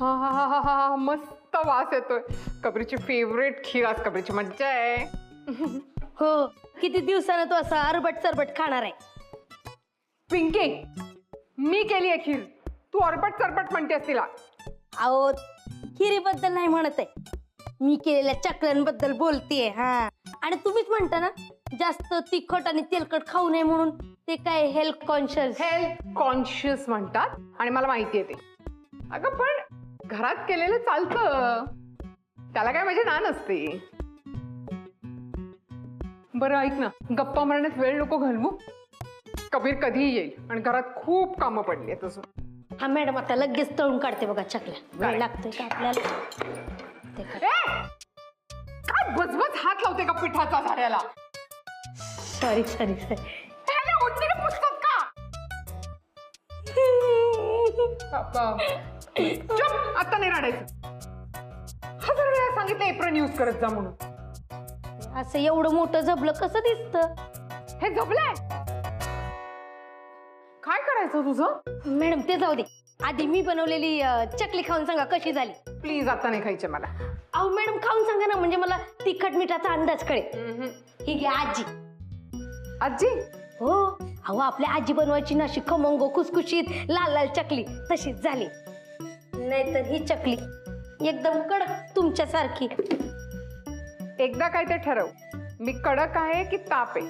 हा हा हा हा हा, मस्त वास येतोय. कबरीची फेवरेट खीर, आज कबरीची मज्जा आहे. हो, किती दिवसानं तो असा अरबट सरबट खाणार आहे. पिंकी, मी केली आहे खीर, तू अरबट चरबट म्हणतेस तिला. अहो, खिरीबद्दल नाही म्हणत आहे, मी केलेल्या चकल्यांबद्दल बोलतेय. हा, आणि तुम्हीच म्हणता ना जास्त तिखट आणि तेलकट खाऊ नये म्हणून. ते काय हेल्थ कॉन्शियस म्हणतात आणि मला माहिती आहे ते. अगं पण घरात केलेलं चालतं, त्याला काय माझी ना नसते. बरं ऐक ना, गप्पा मारण्यात वेळ नको घालवू. कबीर कधीही येईल आणि घरात खूप कामं पडली आहेत अजून. हा मॅडम, आता लगेच तळून काढते बघा चकल्या. वेळ लागतोय का आपल्याला? काय बजबज हात लावते का पिठाचा झाऱ्याला? सॉरी. पुस्तक का? चुप, आता नाही रडायचं. 1000 वेळा सांगितलं एप्रिल यूज करत जा म्हणून. असं एवढं मोठं झबलं कसं दिसतं? हे झोपलंय. काय करायचं तुझं? मॅडम ते जाऊ दे, आधी मी बनवलेली चकली खाऊन सांगा कशी झाली. प्लीज, आता नाही खायचे मला. अहो मॅडम, खाऊन सांगा ना, म्हणजे मला तिखट मिठाचा अंदाज कळेल. ही घ्या आजी. आजी? हो, अहो आपल्या आजी बनवायची ना अशी खमंग खुसखुशीत लाल लाल चकली, तशीच झाली. नाहीतर ही चकली एकदम कडक तुमच्यासारखी. एकदा काय ते ठरव, मी कडक आहे की ताप आहे?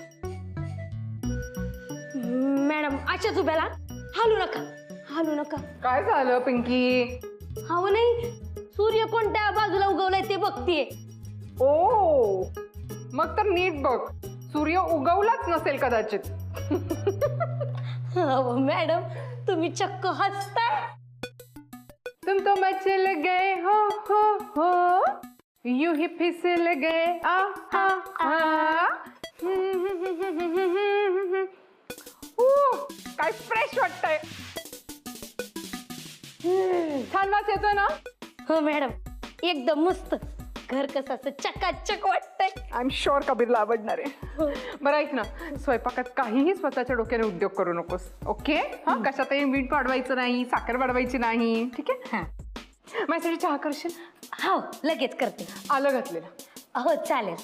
मॅडम अशाच उभ्याला हालू नका. काय झालं पिंकी? अहो नाही, सूर्य कोणत्या बाजूला उगवलाय ते बघतीये. ओ, मग तर नीट बघ, सूर्य उगवलाच नसेल कदाचित. अहो मॅडम, तुम्ही चक्क हसताय. तुम तो मचल गए हो यूं ही फिसल गए आ काय फ्रेश वाटतंय. छान वास येतोय ना? हो मॅडम, एकदम मस्त. घर कसं असं चकाचक वाटतंय. आय एम शुअर कबीरला आवडणार आहे. बरं ऐक ना, स्वयंपाकात काहीही स्वतःच्या डोक्याने उद्योग करू नकोस, ओके? हा, कशातही मीठ वाढवायचं नाही, साखर वाढवायची नाही, ठीक आहे? हा, माझ्यासाठी चहा करशील? हो लगेच करते. आलं घातलेलं. हो चालेल.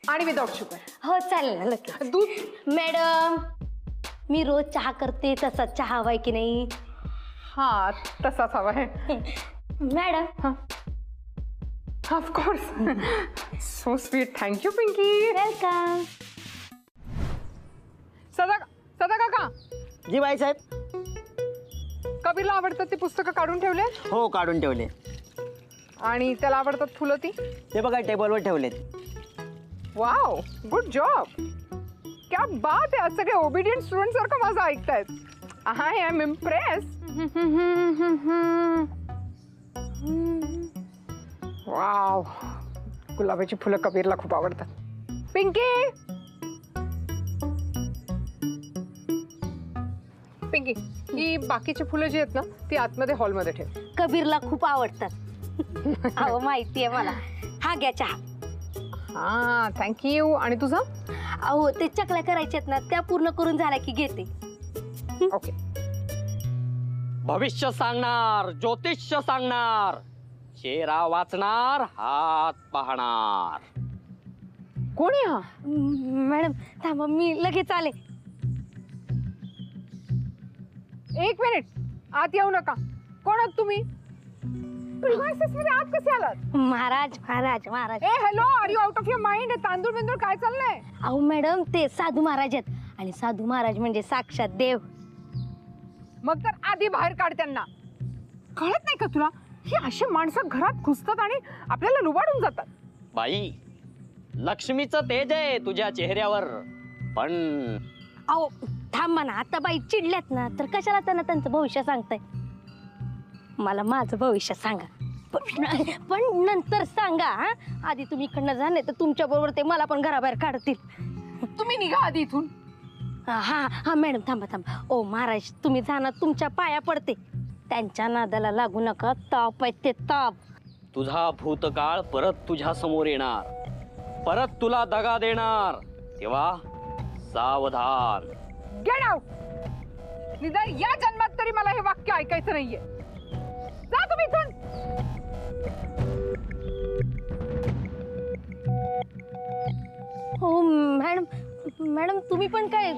आणि विदाउट शुगर? हो चालेल ना, लगेच. दूध? मॅडम, मी रोज चहा करते तसा चहा हवाय की नाही? हा, तसाच हवा आहे मॅडम. हा, of course. So sweet. Thank you Pinky. Welcome. Sada काका. जी बाईसाहेब. कबीरला आवडतात ती पुस्तकं काढून ठेवले? हो, काढून ठेवले. आणि त्याला आवडतात फुलं ती? ते बघा टेबलवर ठेवलेत. Wow, good job. क्या बात आहे, सगळे ओबिडियंट स्टुडंट सारखं माझं ऐकतायत. I am impress. वाव, गुलाबाची फुलं कबीरला खूप आवडतात. पिंकी, ही बाकीची फुलं जी आहेत ना, ती आतमध्ये हॉलमध्ये ठेव. कबीरला खूप आवडतात. अहो माहितीये मला. हा घ्या चहा. हा, थँक्यू. आणि तुझं? अहो ते चकल्या करायच्यात ना, त्या पूर्ण करून झाल्या की घेते. ओके. भविष्य सांगणार, ज्योतिष्य सांगणार, चेहरा वाचणार, हात पाहणार. कोण आहे हा? मॅडम थांबा, मी लगेच आले. एक मिनिट, आत येऊ नका. कोण आहात तुम्ही? प्रिमायसेस मध्ये आत कसे आलात? महाराज. ए hello, are you out of your mind? तांदूळ बिंदूळ काय चाललंय? अहो मॅडम, ते साधू महाराज आहेत, आणि साधू महाराज म्हणजे साक्षात देव. मग तर आधी बाहेर काढ त्यांना. कळत नाही का तुला? ही अशी माणसं घरात घुसतात आणि आपल्याला लुबाडून जातात. बाई, लक्ष्मीचं तेज आहे तुझ्या चेहऱ्यावर, पण अहो थांबा ना, आता बाई चिडल्यात ना, तर कशाला त्यांना त्यांचं भविष्य सांगताय? मला माझं भविष्य सांगा, पण नंतर सांगा. हा, आधी तुम्ही इकडनं जा, नाही तर तुमच्या बरोबर ते मला पण घराबाहेर काढतील. तुम्ही निघा आधी इथून. हा मॅडम, थांबा. ओ महाराज, तुम्ही जाणार, तुमच्या पाया पडते. त्यांच्या नादाला लागू नका. ताप आहे ते ताप. तुझा भूतकाळ परत तुझ्या समोर येणार, परत तुला दगा देणार, तेव्हा सावधान. Get out. निदान या जन्मात तरी मला हे वाक्य ऐकायचं नाहीये. जा तुम्ही इथून. हो मॅडम, मॅडम तुम्ही पण काय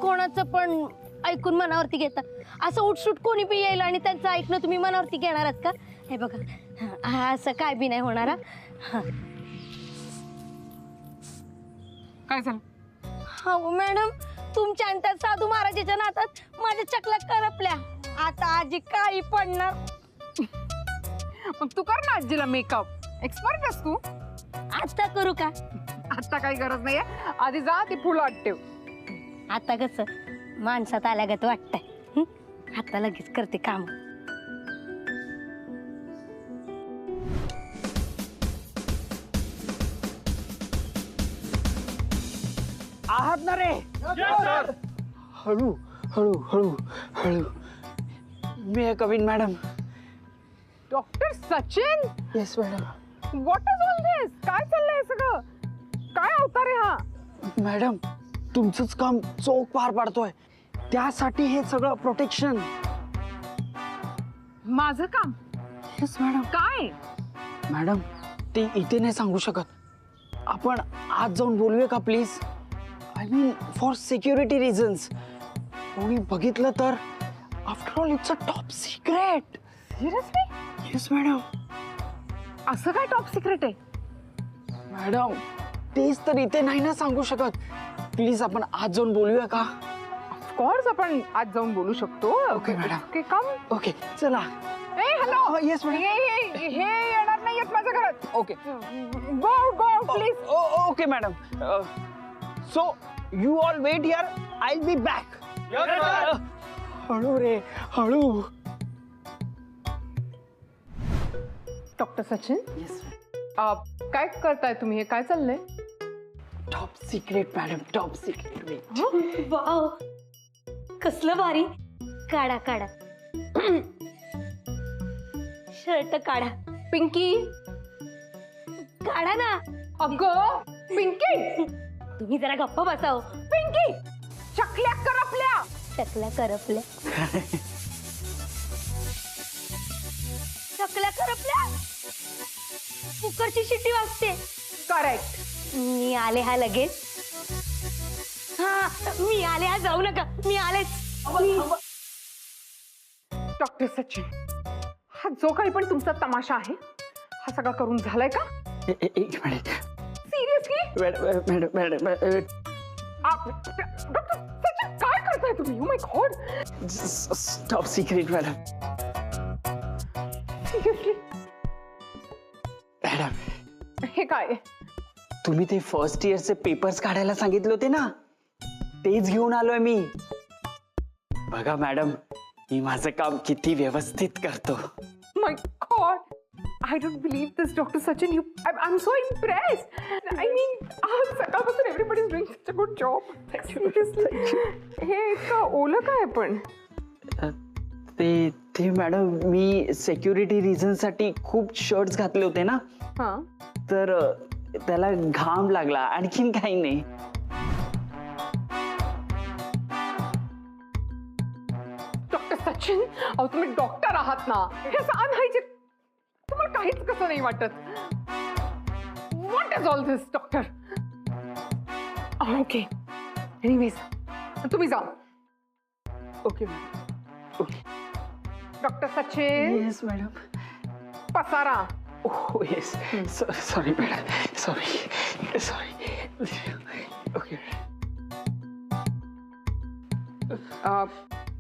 कोणाचं पण ऐकून मनावरती घेता? असं उठसूट कोणी बी येईल आणि त्यांचं ऐकणं तुम्ही मनावरती घेणार आहात का? हे बघा, असं काय बी नाही होणार हा. काय झालं? हो मॅडम, तुमच्या आणि त्या साधू महाराजाच्या नातात माझ्या चकल्या करपल्या. आता आजी काही पडणार. मग तू कर ना आजीला मेकअप. एक्सपर्ट आहेस तू. आता करू का? आता काही गरज नाहीये. आधी जा ती फुलं आत ठेव. आता कसं माणसात आल्यागत वाटतंय. आता लगेच करते काम. आहात ना रे? हळू हळू हळू हळू. मी आहे Kavin madam. Doctor Sachin, yes madam. What is all this? काय चाललंय सगळं? काय अवतार आहे हा? मॅडम, तुमचंच काम चोख पार पाडतोय, त्यासाठी हे सगळं प्रोटेक्शन. माझं काम? Yes madam. काय? मॅडम, ते इथे नाही सांगू शकत. आपण आज जाऊन बोलूया का please? I mean for security reasons. कोणी बघितलं तर? After all it's a top secret. Seriously? Yes madam. असं काय टॉप सिक्रेट आहे? मॅडम, तेच तर इथे नाही ना सांगू शकत. प्लीज आपण आज जाऊन बोलूया का? ऑफकोर्स आपण आज जाऊन बोलू शकतो. Okay, madam. Okay, come. Okay चला. ए हॅलो. Yes madam. हे येणार नाहीयेत माझ्या घरात. Okay go go please. Okay madam. So you all wait here, I will be back. हळू रे हळू. डॉक्टर सचिन, येस काय करताय तुम्ही? हे काय चाललंय? Top secret madam, top secret. Wow, कसलं भारी. काढा काढा. शर्ट काढा. पिंकी. काढा ना. अगं पिंकी. तुम्ही जरा गप्प बसाव. पिंकी, चकल्या करपल्या. चकल्या करपल्या. चकल्या करपल्या. कुकरची शिट्टी वाजते. करेक्ट. मी आले हा लगेच. हा, मी आले हा. जाऊ नका, मी आलेच. डॉक्टर सचिन, हा जो काही पण तुमचा तमाशा आहे, हा सगळा करून झालाय का? एक minute seriously? Madam madam. Doctor Sachin, काय करताय तुम्ही? Oh my god. Top secret madam. Seriously? Madam, हे काय? तुम्ही ते फर्स्ट इयरचे पेपर्स काढायला सांगितले होते ना, तेच घेऊन आलोय मी. बघा मॅडम, मी माझं काम किती व्यवस्थित करतो. माय God, I don't believe this, Dr. Sachin. I'm so impressed. I mean, आज सकाळपासून everybody is doing such a good job. Seriously. हे इतकं ओलं काय पण? ते मॅडम, मी सिक्युरिटी रिझन साठी खूप शर्ट्स घातले होते ना, हा. तर त्याला घाम लागला, आणखीन काही नाही. डॉक्टर सचिन, अहो तुम्ही डॉक्टर आहात ना. हे असं अनहायजिन तुम्हाला काहीच कसं नाही वाटत? What is all this doctor? Okay, anyways तुम्ही जा. Okay madam. Okay. Doctor Sachin, yes madam. पसारा. Oh yes. Sorry madam, sorry sorry. Okay.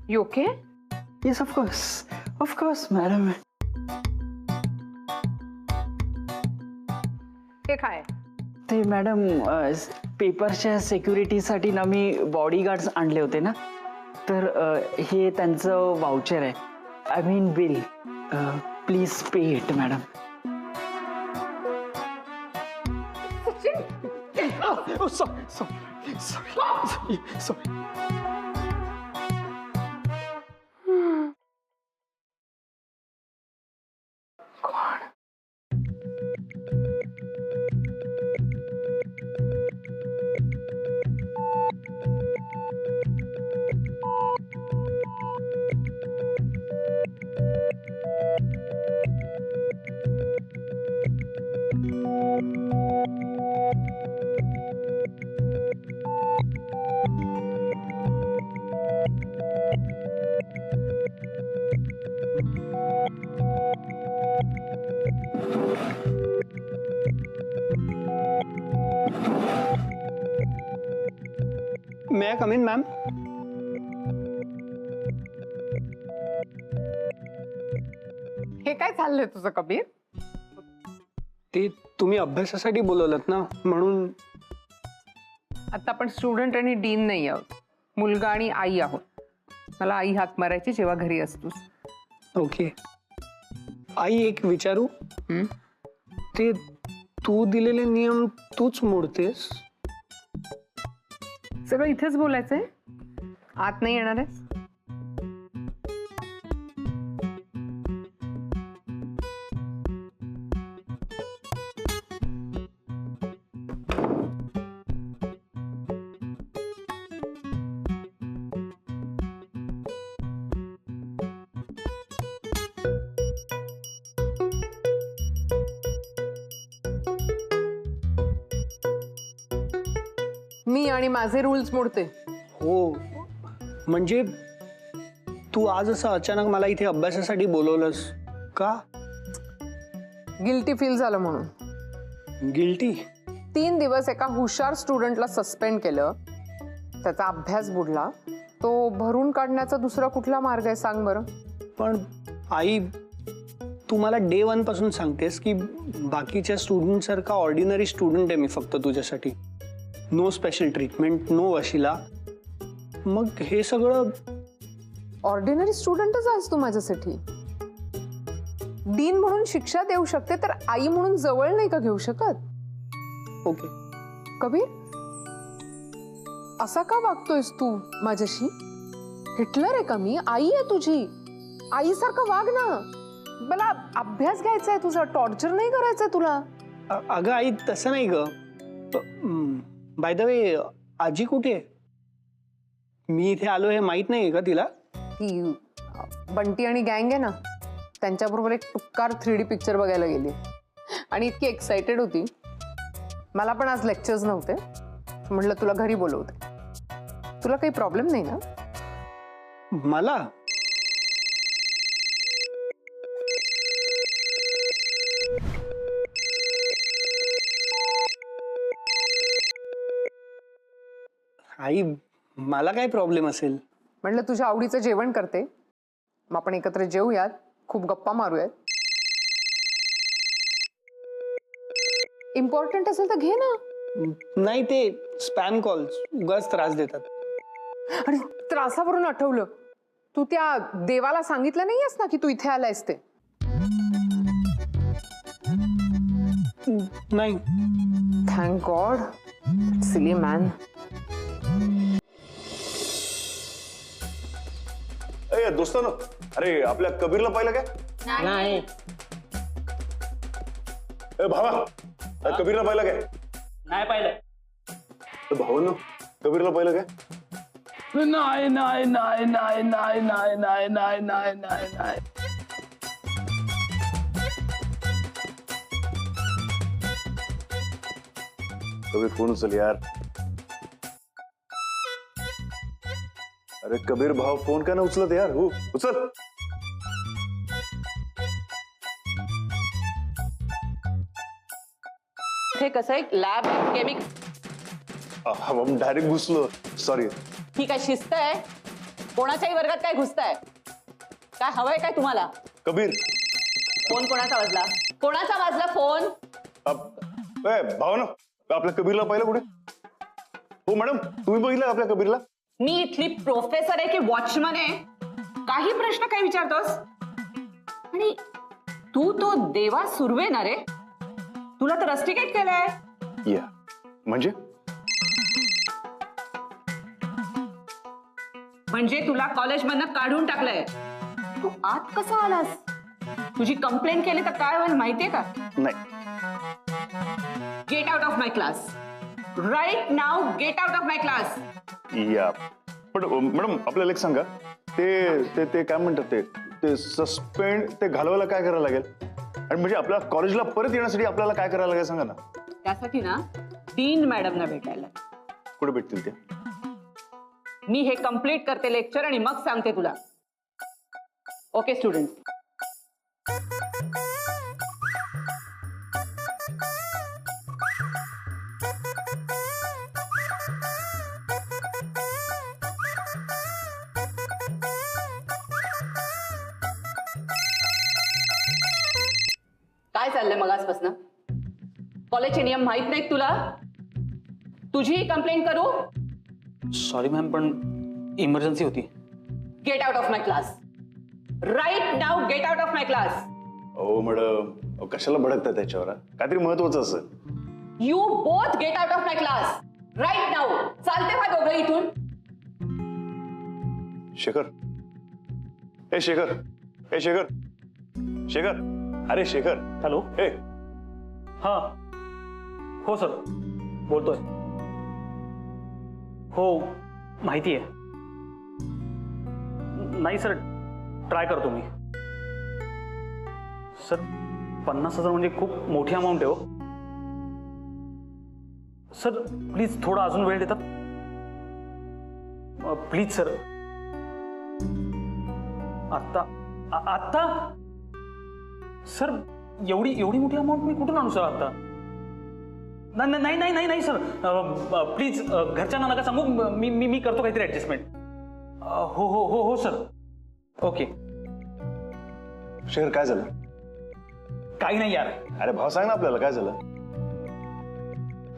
You okay? Yes of course madam. हे काय? ते मॅडम, पेपरच्या सिक्युरिटीसाठी ना मी बॉडीगार्ड्स आणले होते ना, तर हे त्यांचं वाउचर आहे. I mean bill. Please pay it madam. Sorry. Come in ma'am? हे काय चाललंय तुझं कबीर? ते तुम्ही अभ्यासासाठी बोलवलं ना, म्हणून. आता आपण स्टुडंट आणि डीन नाही आहोत, मुलगा आणि आई आहोत. मला आई हाक मारायची जेव्हा घरी असतोस. ओके. आई, एक विचारू? हं? ते तू दिलेले नियम तूच मोडतेस? सगळं इथेच बोलायचंय? आत नाही येणार आहेस? मी आणि माझे रूल्स मोडते? हो, म्हणजे तू आज असं अचानक मला इथे अभ्यासासाठी बोलवलंस का? गिल्टी फील झालं म्हणून. गिल्टी? 3 दिवस एका हुशार स्टुडंटला सस्पेंड केलं, त्याचा अभ्यास बुडला. तो भरून काढण्याचा दुसरा कुठला मार्ग आहे सांग बरं? पण आई, तू मला डे 1 पासून सांगतेस की बाकीच्या स्टुडंट सारखा ऑर्डिनरी स्टुडंट आहे मी फक्त तुझ्यासाठी. नो स्पेशल ट्रीटमेंट, नो वशिला. मग हे सगळं? ऑर्डिनरी स्टुडंटच आहेस तू माझ्यासाठी. डीन म्हणून शिक्षा देऊ शकते, तर आई म्हणून जवळ नाही का घेऊ शकत? ओके. कबीर, असा का वागतोयस तू माझ्याशी? हिटलर आहे का मी? आई आहे तुझी. आईसारखं वाग ना. मला अभ्यास घ्यायचा आहे तुझा, टॉर्चर नाही करायचंय तुला. अगं आई, तसं नाही ग. बाय द वे, आजी कुठे आहे? मी इथे आलो हे माहित नाही का तिला? ती बंटी आणि गँग आहे ना, त्यांच्याबरोबर एक टुक्कार 3D पिक्चर बघायला गेली आणि इतकी एक्साइटेड होती. मला पण आज लेक्चर्स नव्हते, म्हटलं तुला घरी बोलवते. तुला काही प्रॉब्लेम नाही ना? मला? आई, मला काय प्रॉब्लेम असेल? म्हटलं तुझ्या आवडीचं जेवण करते, मग आपण एकत्र जेवूयात, खूप गप्पा मारूयात. इम्पॉर्टंट असेल तर घे ना. नाही, ते स्पॅम कॉल्स उगाच त्रास देतात. आणि त्रासावरून आठवलं, तू त्या देवाला सांगितलं नाहीयेस ना की तू इथे आलायस ते? नाही. Thank God. Silly man. ए दोस्तानो, अरे आपल्या कबीरला पाहिलं काय? नाही. ए भावा, कबीरला पाहिलं काय? नाही पाहिलं. ए भावांनो, कबीरला पाहिलं काय? नाही नाही नाही नाही नाही नाही नाही नाही नाही नाही नाही. कबीर फोन उचल यार. अरे कबीर भाव फोन का ना उचलत यार. हो उचल. हे कसं आहे, लॅब केमिक? डायरेक्ट घुसलो, सॉरी. ही काय शिस्त आहे? कोणाच्याही वर्गात काय घुसताय? काय हवंय काय तुम्हाला? कबीर. फोन कोणाचा वाजला? कोणाचा वाजला फोन? भावानो, आपल्या कबीरला पाहिलं कुठे? हो मॅडम, तुम्ही बघितलं आपल्या कबीरला? मी इथली प्रोफेसर आहे की वॉचमन आहे? काही प्रश्न काय विचारतोस? आणि तू तो देवा सुर्वे ना रे? तुला तर रस्टिकेट केलंय. या म्हणजे? म्हणजे तुला कॉलेजमधनं काढून टाकलंय. तू आत कसा आलास? तुझी कंप्लेंट केली तर काय होईल माहितीये का? नाही. Get out of my class. Right now get out of my class. या पण मॅडम, आपल्याला एक सांगा, ते ते ते काय म्हणतात, ते ते सस्पेंड ते घालवायला काय करायला लागेल? आणि म्हणजे आपल्या कॉलेजला परत येण्यासाठी आपल्याला काय करायला लागेल सांगा ना. त्यासाठी ना डीन मॅडमना भेटायला. कुठे भेटतील ते? मी हे कंप्लीट करते लेक्चर आणि मग सांगते तुला. Okay student. काय चाललंय मगासपासून? कॉलेजचे नियम माहित नाहीत तुला? तुझी कंप्लेंट करू? सॉरी मॅम, पण इमर्जन्सी होती. Get out of my class. Right now get out of my class. हो मॅडम, कशाला भडकता त्याच्यावर? काहीतरी महत्वाचं असं. You both get out of my class right now. चालते का दोघं इथून? शेखर, ए शेखर, ए शेखर, शेखर, अरे शेखर. हॅलो. ए हा. हो सर, बोलतोय. हो, माहिती आहे. नाही सर, ट्राय करतो मी. सर 50,000 म्हणजे खूप मोठी अमाऊंट आहे हो. सर प्लीज थोडा अजून वेळ देतात प्लीज सर. आत्ता आत्ता सर एवढी एवढी मोठी अमाऊंट मी कुठून आणू सर आता? नाही नाही नाही नाही नाही सर, प्लीज घरच्यांना नका सांगू. मी मी मी करतो काहीतरी ऍडजस्टमेंट. हो हो हो हो सर. ओके. शेखर, काय झालं? काही नाही यार. अरे भाव, सांग ना आपल्याला काय झालं.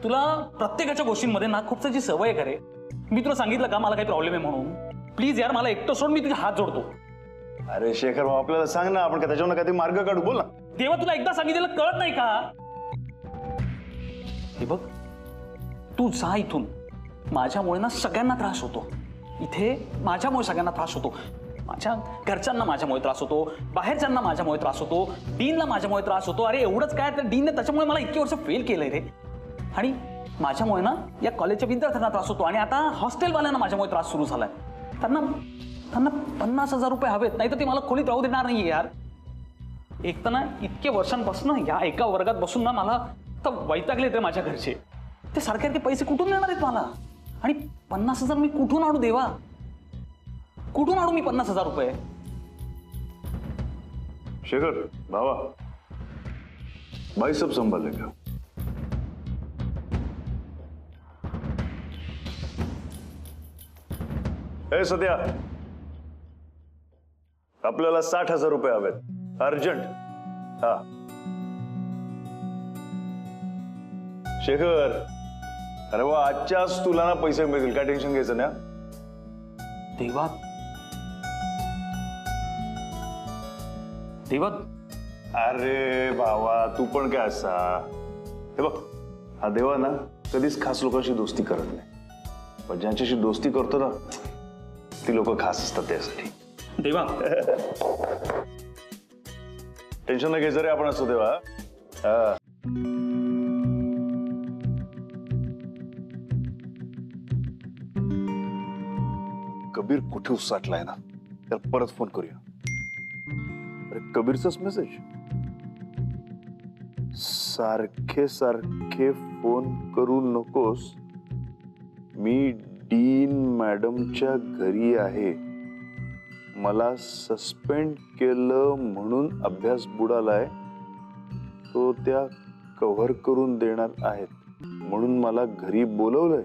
तुला प्रत्येकाच्या गोष्टींमध्ये ना खूप त्याची सवय आहे. खरे मी तुला सांगितलं का मला काही प्रॉब्लेम आहे म्हणून? प्लीज यार, मला एकटं सोड, मी तुझे हात जोडतो. अरे शेखर भाऊ, आपल्याला सांग ना, आपण त्याच्यावर काहीतरी मार्ग काढू. बोल ना. तेव्हा तुला एकदा सांगितलेलं कळत नाही का? हे बघ, तू जा इथून. माझ्यामुळे ना सगळ्यांना त्रास होतो. इथे माझ्यामुळे सगळ्यांना त्रास होतो. माझ्या घरच्यांना माझ्यामुळे त्रास होतो, बाहेरच्यांना माझ्यामुळे त्रास होतो, डीनला माझ्यामुळे त्रास होतो. अरे एवढंच काय, तर डीनने त्याच्यामुळे मला इतकी वर्ष फेल केलंय रे. आणि माझ्यामुळे ना या कॉलेजच्या विद्यार्थ्यांना त्रास होतो. आणि आता हॉस्टेलवाल्यांना माझ्यामुळे त्रास सुरू झालाय. त्यांना 50,000 रुपये हवेत, नाही तर ते मला खोलीत राहू देणार नाहीये यार. एक तर ना इतके वर्षांपासून या एका वर्गात बसून ना मला तर वैतागले ते माझ्या घरचे. ते सारखे पैसे कुठून देणार आहेत मला? आणि 50,000 मी कुठून आणू देवा? कुठून आणू मी 50,000 रुपये? शेखर भावा, भाई सब संभाल लेगा. ए सध्या, आपल्याला 60,000 रुपये हवेत अर्जंट. हा शेखर, अरे वा, आजच्याच तुला ना पैसे मिळतील, काय टेन्शन घ्यायचं ना. देवा देवा, अरे भावा, तू पण काय असा. हे बघ, हा देवा ना कधीच खास लोकांशी दोस्ती करत नाही, पण ज्यांच्याशी दोस्ती करतो ना ती लोक खास असतात त्यासाठी. देवा टेन्शन नाही घ्यायचं रे, आपण असतो देवा. हा. कबीर कुठे उसटलाय ना, तर परत फोन करूया. अरे कबीरचाच मेसेज. सारखे सारखे फोन करू नकोस, मी डीन मॅडमच्या घरी आहे, मला सस्पेंड केलं म्हणून अभ्यास बुडालाय, तो त्या कव्हर करून देणार आहेत, म्हणून मला घरी बोलवलंय.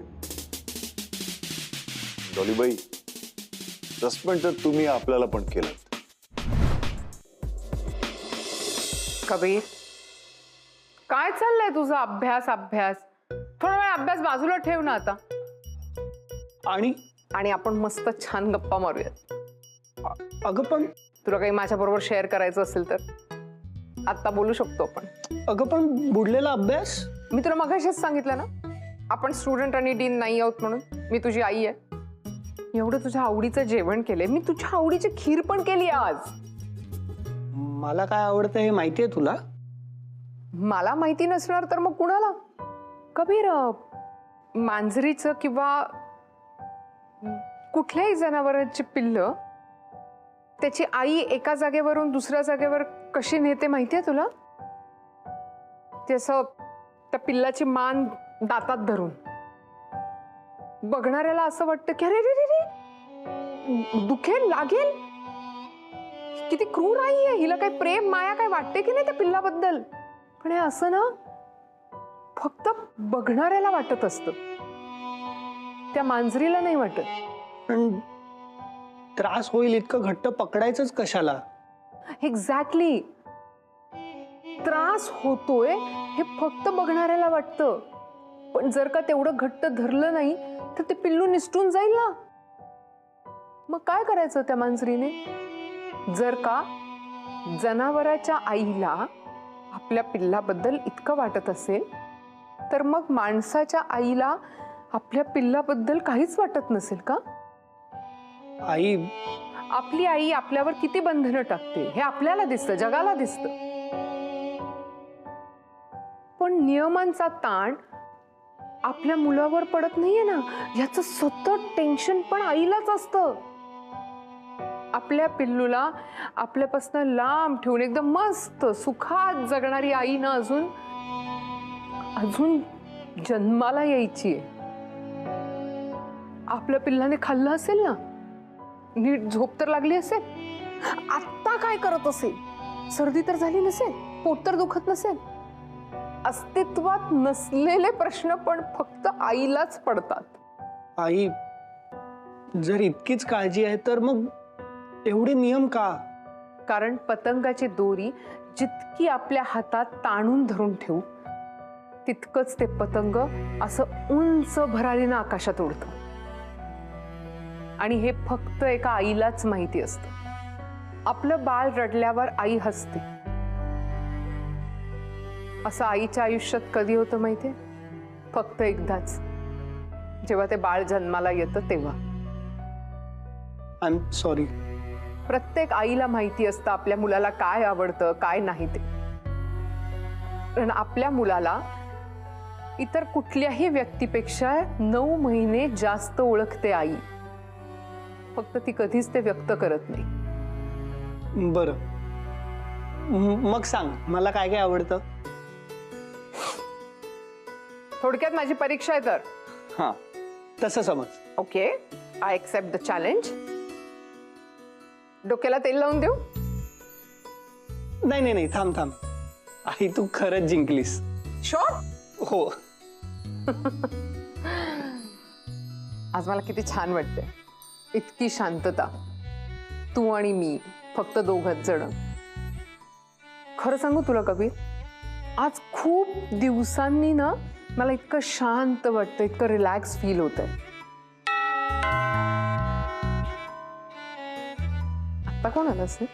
डॉलीबाई, सस्पेंड तर तुम्ही आपल्याला पण केलं. कबीर, काय चाललंय तुझा अभ्यास अभ्यास? थोडा वेळ अभ्यास बाजूला ठेव ना आता, आणि आपण मस्त छान गप्पा मारूयात. अगं पण, तुला काही माझ्या बरोबर शेअर करायचं असेल तर आता बोलू शकतो आपण. अगं पण बुडलेला अभ्यास. मी तुला मगाशीच सांगितलं ना, आपण स्टुडंट आणि डीन नाही आहोत म्हणून. मी तुझी आई आहे. एवढं तुझ्या आवडीचं जेवण केलंय मी, तुझ्या आवडीची खीर पण केली आज. मला काय आवडतं हे माहितीये तुला? मला माहिती नसणार तर मग कुणाला? कबीर, मांजरीचं किंवा कुठल्याही जनावरांची पिल्लं त्याची आई एका जागेवरून दुसऱ्या जागेवर कशी नेते माहितीये तुला? ते असं त्या पिल्लाची मान दातात धरून. बघणाऱ्याला असं वाटतं की अरे रे रे रे, दुखेल, लागेल. किती क्रूर आई आहे, हिला काही प्रेम माया काय वाटते की नाही त्या पिल्लाबद्दल? पण हे असं ना फक्त बघणाऱ्याला वाटत असतं, त्या मांजरीला नाही वाटत. पण त्रास होईल इतकं घट्ट पकडायचंच कशाला? एक्झॅक्टली. त्रास होतोय हे फक्त बघणाऱ्याला वाटतं, पण जर का तेवढं घट्ट धरलं नाही तर ते पिल्लू निसटून जाईल ना. मग काय करायचं त्या मांजरीने? जर का जनावराच्या आईला आपल्या पिल्लाबद्दल इतकं वाटत असेल, तर मग माणसाच्या आईला आपल्या पिल्लाबद्दल काहीच वाटत नसेल का? आई, आपली आई आपल्यावर किती बंधनं टाकते हे आपल्याला दिसतं, जगाला दिसतं. पण नियमांचा ताण आपल्या मुलावर पडत नाहीये ना, याचं सतत टेन्शन पण आईलाच असतं. आपल्या पिल्लूला आपल्यापासून लांब ठेवून एकदम मस्त सुखात जगणारी आई ना अजून जन्माला यायची आहे. आपल्या पिल्लाने खाल्लं असेल ना, नीट झोप तर लागली असेल, आत्ता काय करत असेल, सर्दी तर झाली नसेल, पोट तर दुखत नसेल. अस्तित्वात नसलेले प्रश्न पण फक्त आईलाच पडतात. आई, जर इतकीच काळजी आहे तर मग एवढे नियम का? कारण पतंगाची दोरी जितकी आपल्या हातात ताणून धरून ठेवू, तितकंच ते पतंग असं उंच भरारीनं आकाशात उडतं. आणि हे फक्त एका आईलाच माहिती असतं. आपलं बाळ रडल्यावर आई हसते. असं आईच्या आयुष्यात कधी होतं माहितीये? फक्त एकदाच, जेव्हा ते बाळ जन्माला येतं तेव्हा. I am sorry. प्रत्येक आईला माहिती असतं आपल्या मुलाला काय आवडतं काय नाही ते. कारण आपल्या मुलाला इतर कुठल्याही व्यक्तीपेक्षा 9 महिने जास्त ओळखते आई. फक्त ती कधीच ते व्यक्त करत नाही. बरं, मग सांग मला काय काय आवडतं. थोडक्यात माझी परीक्षा आहे तर. हा, तसं समज. Okay, I accept the challenge. डोक्याला तेल लावून देऊ? नाही नाही नाही, थांब थांब. आई, तू खरंच जिंकलीस. शुअर? हो. आज मला किती छान वाटतंय. इतकी शांतता, तू आणि मी फक्त दोघच जण. खरं सांगू तुला कबीर, आज खूप दिवसांनी ना मला इतकं शांत वाटतं, इतकं रिलॅक्स फील होतंय. आता कोण आलं असेल?